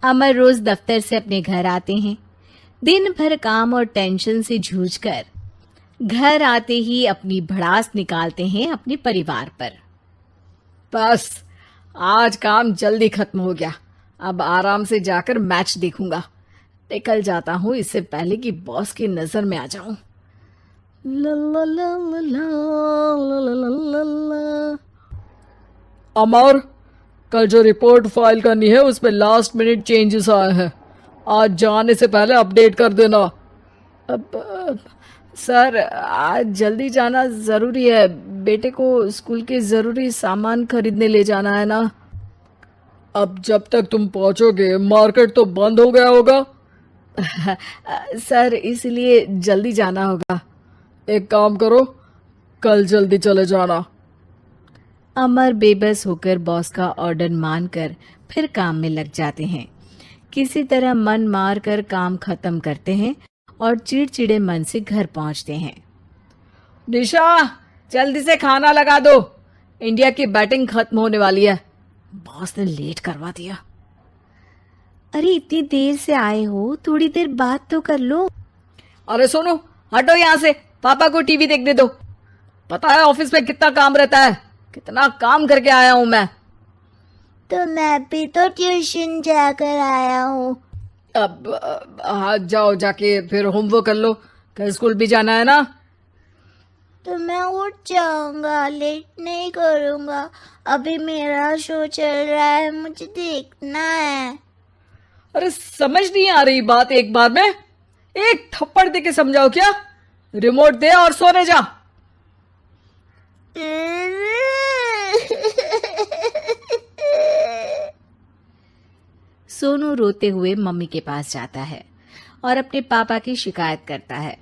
अमर रोज दफ्तर से अपने घर आते हैं। दिन भर काम और टेंशन से जूझकर घर आते ही अपनी भड़ास निकालते हैं अपने परिवार पर। बस आज काम जल्दी खत्म हो गया। अब आराम से जाकर मैच देखूंगा। निकल जाता हूँ इससे पहले कि बॉस की नजर में आ जाऊं। ला ला ला ला ला ला ला ला ला। अमर, कल जो रिपोर्ट फाइल करनी है उसमें लास्ट मिनट चेंजेस आए हैं। आज जाने से पहले अपडेट कर देना। अब सर, आज जल्दी जाना ज़रूरी है। बेटे को स्कूल के ज़रूरी सामान खरीदने ले जाना है ना। अब जब तक तुम पहुंचोगे मार्केट तो बंद हो गया होगा। सर, इसलिए जल्दी जाना होगा। एक काम करो, कल जल्दी चले जाना। अमर बेबस होकर बॉस का ऑर्डर मानकर फिर काम में लग जाते हैं। किसी तरह मन मार कर काम खत्म करते हैं और चिड़चिड़े मन से घर पहुंचते हैं। निशा, जल्दी से खाना लगा दो। इंडिया की बैटिंग खत्म होने वाली है। बॉस ने लेट करवा दिया। अरे इतनी देर से आए हो, थोड़ी देर बात तो कर लो। अरे सुनो, हटो यहाँ से। पापा को टीवी देखने दो। पता है ऑफिस में कितना काम रहता है। कितना काम करके आया हूँ मैं। तो मैं भी तो ट्यूशन जाकर आया हूँ। अब हाँ, जाओ जाके फिर होमवर्क कर लो। कल स्कूल भी जाना है ना। तो मैं उठ जाऊंगा, लेट नहीं करूंगा। अभी मेरा शो चल रहा है, मुझे देखना है। अरे समझ नहीं आ रही बात एक बार में। एक थप्पड़ दे के समझाओ क्या। रिमोट दे और सोने जा। सोनू रोते हुए मम्मी के पास जाता है और अपने पापा की शिकायत करता है।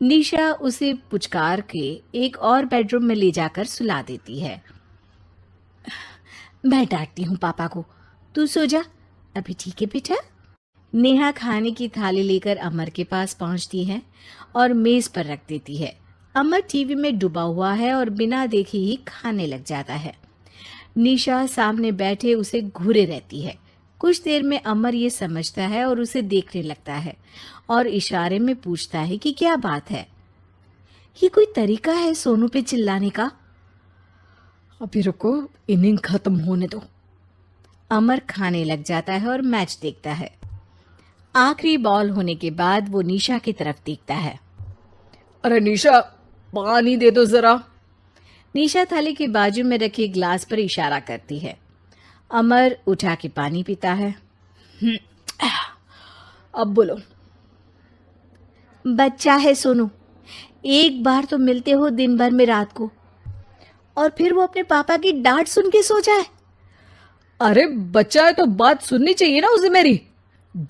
निशा उसे पुचकार के एक और बेडरूम में ले जाकर सुला देती है। मैं डांटती हूँ पापा को, तू सो जा। अभी ठीक है बेटा। नेहा खाने की थाली लेकर अमर के पास पहुंचती है और मेज पर रख देती है। अमर टीवी में डूबा हुआ है और बिना देखे ही खाने लग जाता है। निशा सामने बैठे उसे घूरे रहती है। कुछ देर में अमर ये समझता है और उसे देखने लगता है और इशारे में पूछता है कि क्या बात है। ये कोई तरीका है सोनू पे चिल्लाने का? अभी रुको, इनिंग खत्म होने दो। अमर खाने लग जाता है और मैच देखता है। आखिरी बॉल होने के बाद वो निशा की तरफ देखता है। अरे निशा, पानी दे दो जरा। निशा थाली के बाजू में रखे ग्लास पर इशारा करती है। अमर उठा के पानी पीता है। अब बोलो। बच्चा है सोनू, एक बार तो मिलते हो दिन भर में रात को, और फिर वो अपने पापा की डांट सुन के सो जाए। अरे बच्चा है तो बात सुननी चाहिए ना उसे मेरी।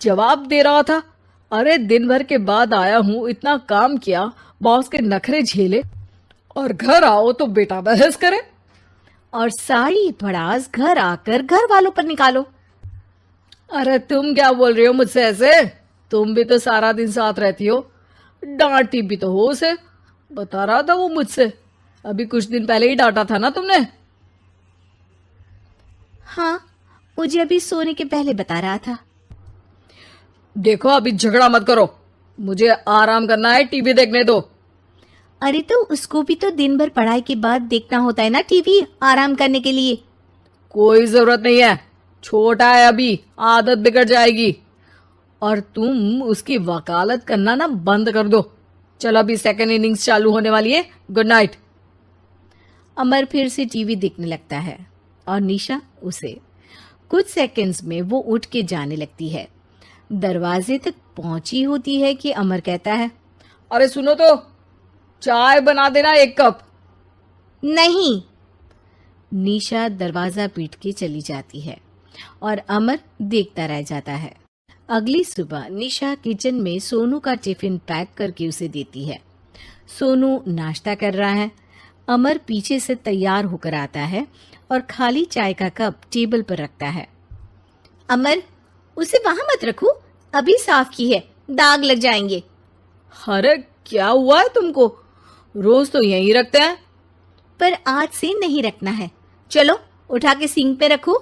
जवाब दे रहा था। अरे दिन भर के बाद आया हूँ, इतना काम किया, बॉस के नखरे झेले, और घर आओ तो बेटा बहस करे। और सारी भड़ास घर आकर घर वालों पर निकालो। अरे तुम क्या बोल रही हो मुझसे ऐसे? तुम भी तो सारा दिन साथ रहती हो। डांटी भी तो हो उसे। बता रहा था वो मुझसे। अभी कुछ दिन पहले ही डांटा था ना तुमने। हाँ, मुझे अभी सोने के पहले बता रहा था। देखो, अभी झगड़ा मत करो। मुझे आराम करना है, टीवी देखने दो। अरे तो उसको भी तो दिन भर पढ़ाई के बाद देखना होता है ना टीवी, आराम करने के लिए। कोई जरूरत नहीं है, छोटा है अभी, आदत बिगड़ जाएगी। और तुम उसकी वकालत करना ना बंद कर दो। चलो, अभी सेकंड इनिंग्स चालू होने वाली है। Good night. अमर फिर से टीवी देखने लगता है और निशा उसे। कुछ सेकंड्स में वो उठ के जाने लगती है। दरवाजे तक पहुंची होती है कि अमर कहता है, अरे सुनो तो, चाय बना देना 1 कप। नहीं। निशा दरवाजा पीट के चली जाती है और अमर देखता रह जाता है। अगली सुबह निशा किचन में सोनू का टिफिन पैक करके उसे देती है। सोनू नाश्ता कर रहा है। अमर पीछे से तैयार होकर आता है और खाली चाय का कप टेबल पर रखता है। अमर, उसे वहां मत रखो, अभी साफ की है, दाग लग जाएंगे। अरे क्या हुआ है तुमको? रोज तो यहीं रखते हैं। पर आज से नहीं रखना है। चलो, उठा के सिंक पे रखो।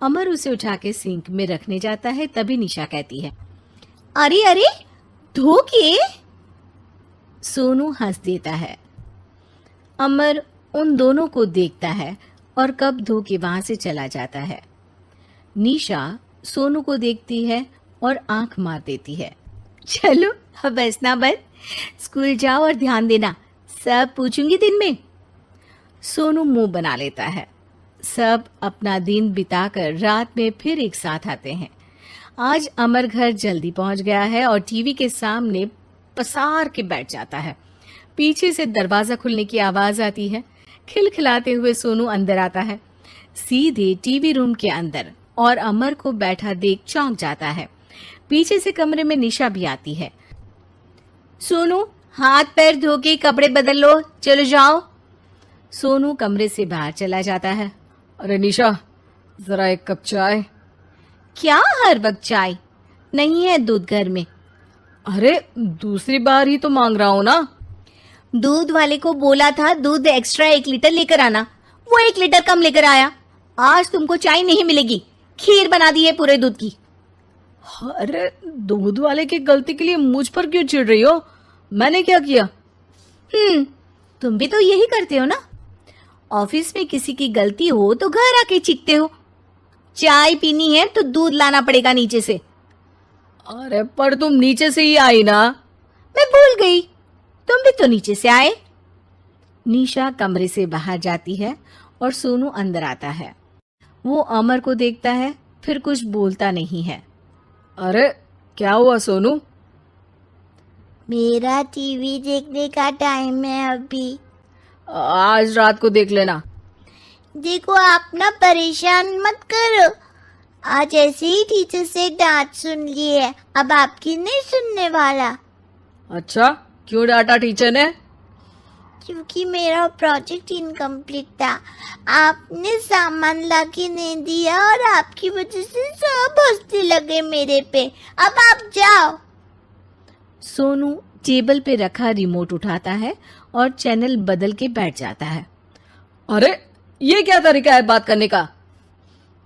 अमर उसे उठा के सिंक में रखने जाता है, तभी निशा कहती है, अरे अरे धो के। सोनू हंस देता है। अमर उन दोनों को देखता है और कप धो के वहां से चला जाता है। निशा सोनू को देखती है और आंख मार देती है। चलो अब हंसना बंद, स्कूल जाओ और ध्यान देना, सब पूछूंगी दिन में। सोनू मुंह बना लेता है। सब अपना दिन बिताकर रात में फिर एक साथ आते हैं। आज अमर घर जल्दी पहुंच गया है और टीवी के सामने पसार के बैठ जाता है। पीछे से दरवाजा खुलने की आवाज आती है। खिलखिलाते हुए सोनू अंदर आता है, सीधे टीवी रूम के अंदर, और अमर को बैठा देख चौंक जाता है। पीछे से कमरे में निशा भी आती है। सोनू हाथ पैर धो के कपड़े बदल लो, चलो जाओ। सोनू कमरे से बाहर चला जाता है। अरे निशा, जरा एक कप चाय। क्या हर वक्त चाय? नहीं है दूध घर में। अरे दूसरी बार ही तो मांग रहा हूं ना। दूध वाले को बोला था दूध एक्स्ट्रा 1 लीटर लेकर आना, वो 1 लीटर कम लेकर आया। आज तुमको चाय नहीं मिलेगी, खीर बना दी है पूरे दूध की। अरे दूध वाले की गलती के लिए मुझ पर क्यों चिढ़ रही हो? मैंने क्या किया? तुम भी तो यही करते हो ना। ऑफिस में किसी की गलती हो तो घर आके चीखते हो। चाय पीनी है तो दूध लाना पड़ेगा नीचे से। अरे पर तुम नीचे से ही आई ना। मैं भूल गई, तुम भी तो नीचे से आए। निशा कमरे से बाहर जाती है और सोनू अंदर आता है। वो अमर को देखता है, फिर कुछ बोलता नहीं है। अरे क्या हुआ सोनू? मेरा टीवी देखने का टाइम है अभी। आज रात को देख लेना। देखो आप ना परेशान मत करो, आज ऐसे ही टीचर से डांट सुन ली है, अब आपकी नहीं सुनने वाला। अच्छा, क्यों डांटा टीचर ने? क्योंकि मेरा प्रोजेक्ट इनकम्प्लीट था, आपने सामान लाके नहीं दिया और आपकी वजह से सब हंसने लगे मेरे पे। अब आप जाओ। सोनू टेबल पे रखा रिमोट उठाता है और चैनल बदल के बैठ जाता है। अरे ये क्या तरीका है बात करने का?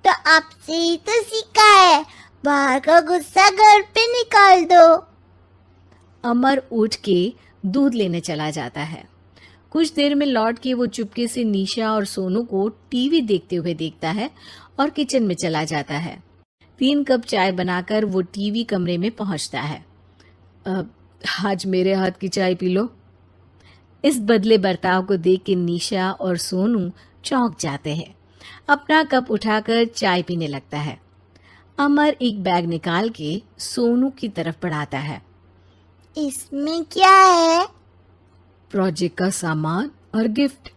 तो आपसे ही तो सीखा है, बाहर का गुस्सा घर पे निकाल दो। अमर उठ के दूध लेने चला जाता है। कुछ देर में लौट के वो चुपके से निशा और सोनू को टीवी देखते हुए देखता है और किचन में चला जाता है। 3 कप चाय बनाकर वो टीवी कमरे में पहुंचता है। आज मेरे हाथ की चाय पी लो। इस बदले बर्ताव को देख के निशा और सोनू चौंक जाते हैं। अपना कप उठाकर चाय पीने लगता है। अमर एक बैग निकाल के सोनू की तरफ बढ़ाता है। इसमें क्या है? प्रोजेक्ट का सामान और गिफ्ट।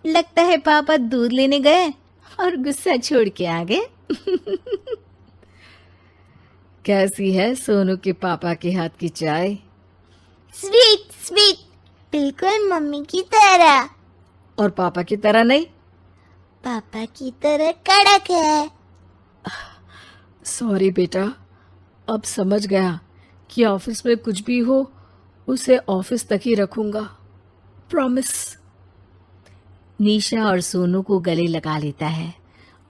लगता है पापा दूध लेने गए और गुस्सा छोड़ के आ गए। कैसी है सोनू के पापा के हाथ की चाय? स्वीट स्वीट, बिल्कुल मम्मी की तरह। और पापा की तरह नहीं? पापा की तरह कड़क है। सॉरी बेटा, अब समझ गया कि ऑफिस में कुछ भी हो उसे ऑफिस तक ही रखूंगा, प्रॉमिस। निशा और सोनू को गले लगा लेता है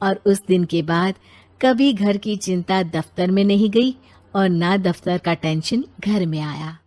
और उस दिन के बाद कभी घर की चिंता दफ्तर में नहीं गई और ना दफ्तर का टेंशन घर में आया।